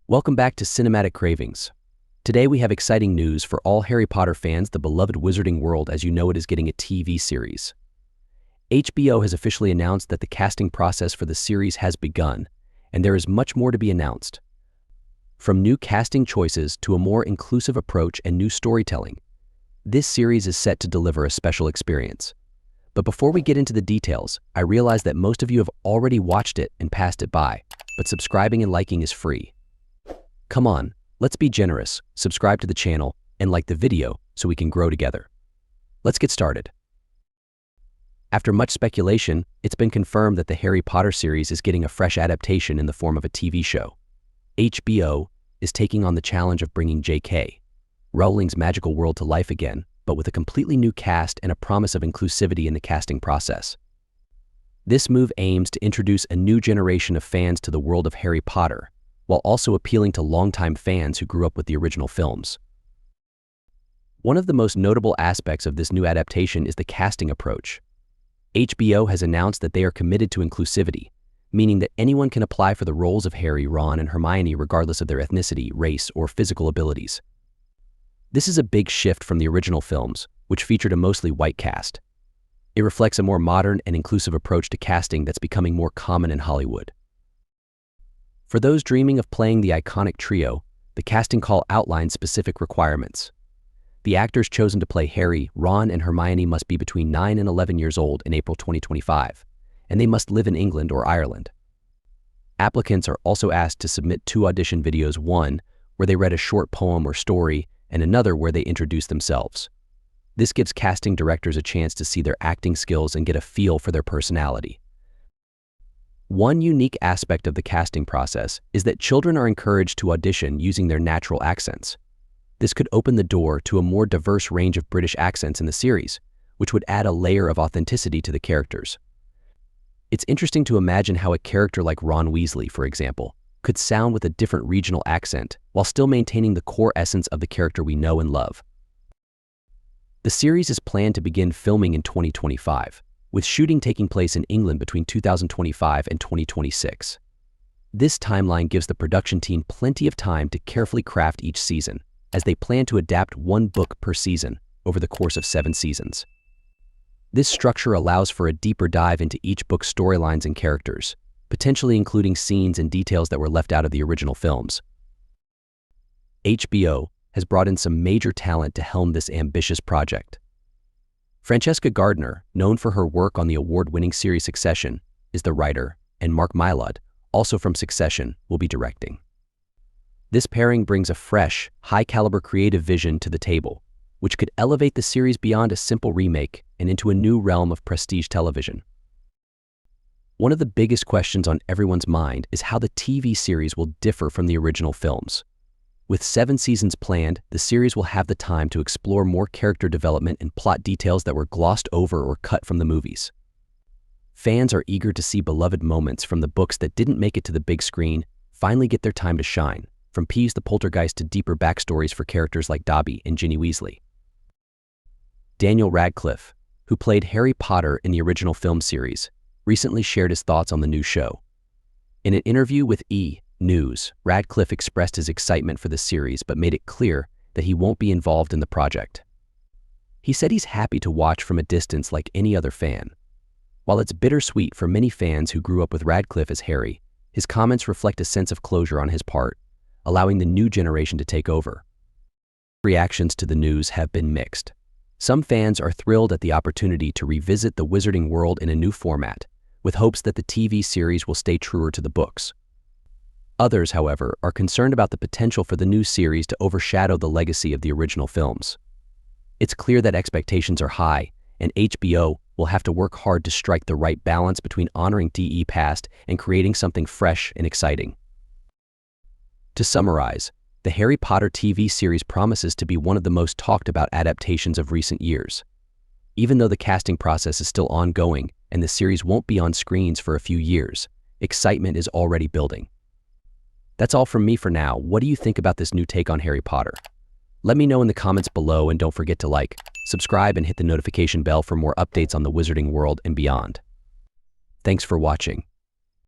Welcome back to Cinematic Cravings. Today we have exciting news for all Harry Potter fans. The beloved Wizarding World as you know it is getting a TV series. HBO has officially announced that the casting process for the series has begun, and there is much more to be announced. From new casting choices to a more inclusive approach and new storytelling, this series is set to deliver a special experience. But before we get into the details, I realize that most of you have already watched it and passed it by, but subscribing and liking is free. Come on, let's be generous, subscribe to the channel, and like the video so we can grow together. Let's get started. After much speculation, it's been confirmed that the Harry Potter series is getting a fresh adaptation in the form of a TV show. HBO is taking on the challenge of bringing J.K. Rowling's magical world to life again, but with a completely new cast and a promise of inclusivity in the casting process. This move aims to introduce a new generation of fans to the world of Harry Potter, while also appealing to longtime fans who grew up with the original films. One of the most notable aspects of this new adaptation is the casting approach. HBO has announced that they are committed to inclusivity, meaning that anyone can apply for the roles of Harry, Ron, and Hermione regardless of their ethnicity, race, or physical abilities. This is a big shift from the original films, which featured a mostly white cast. It reflects a more modern and inclusive approach to casting that's becoming more common in Hollywood. For those dreaming of playing the iconic trio, the casting call outlines specific requirements. The actors chosen to play Harry, Ron, and Hermione must be between 9 and 11 years old in April 2025, and they must live in England or Ireland. Applicants are also asked to submit 2 audition videos, one where they read a short poem or story, and another where they introduce themselves. This gives casting directors a chance to see their acting skills and get a feel for their personality. One unique aspect of the casting process is that children are encouraged to audition using their natural accents. This could open the door to a more diverse range of British accents in the series, which would add a layer of authenticity to the characters. It's interesting to imagine how a character like Ron Weasley, for example, could sound with a different regional accent while still maintaining the core essence of the character we know and love. The series is planned to begin filming in 2025. With shooting taking place in England between 2025 and 2026. This timeline gives the production team plenty of time to carefully craft each season, as they plan to adapt 1 book per season over the course of 7 seasons. This structure allows for a deeper dive into each book's storylines and characters, potentially including scenes and details that were left out of the original films. HBO has brought in some major talent to helm this ambitious project. Francesca Gardner, known for her work on the award-winning series Succession, is the writer, and Mark Mylod, also from Succession, will be directing. This pairing brings a fresh, high-caliber creative vision to the table, which could elevate the series beyond a simple remake and into a new realm of prestige television. One of the biggest questions on everyone's mind is how the TV series will differ from the original films. With 7 seasons planned, the series will have the time to explore more character development and plot details that were glossed over or cut from the movies. Fans are eager to see beloved moments from the books that didn't make it to the big screen finally get their time to shine, from Peeves the Poltergeist to deeper backstories for characters like Dobby and Ginny Weasley. Daniel Radcliffe, who played Harry Potter in the original film series, recently shared his thoughts on the new show. In an interview with E! News, Radcliffe expressed his excitement for the series but made it clear that he won't be involved in the project. He said he's happy to watch from a distance like any other fan. While it's bittersweet for many fans who grew up with Radcliffe as Harry, his comments reflect a sense of closure on his part, allowing the new generation to take over. Reactions to the news have been mixed. Some fans are thrilled at the opportunity to revisit the Wizarding World in a new format, with hopes that the TV series will stay truer to the books. Others, however, are concerned about the potential for the new series to overshadow the legacy of the original films. It's clear that expectations are high, and HBO will have to work hard to strike the right balance between honoring DE past and creating something fresh and exciting. To summarize, the Harry Potter TV series promises to be one of the most talked about adaptations of recent years. Even though the casting process is still ongoing and the series won't be on screens for a few years, excitement is already building. That's all from me for now. What do you think about this new take on Harry Potter? Let me know in the comments below, and don't forget to like, subscribe, and hit the notification bell for more updates on the Wizarding World and beyond. Thanks for watching.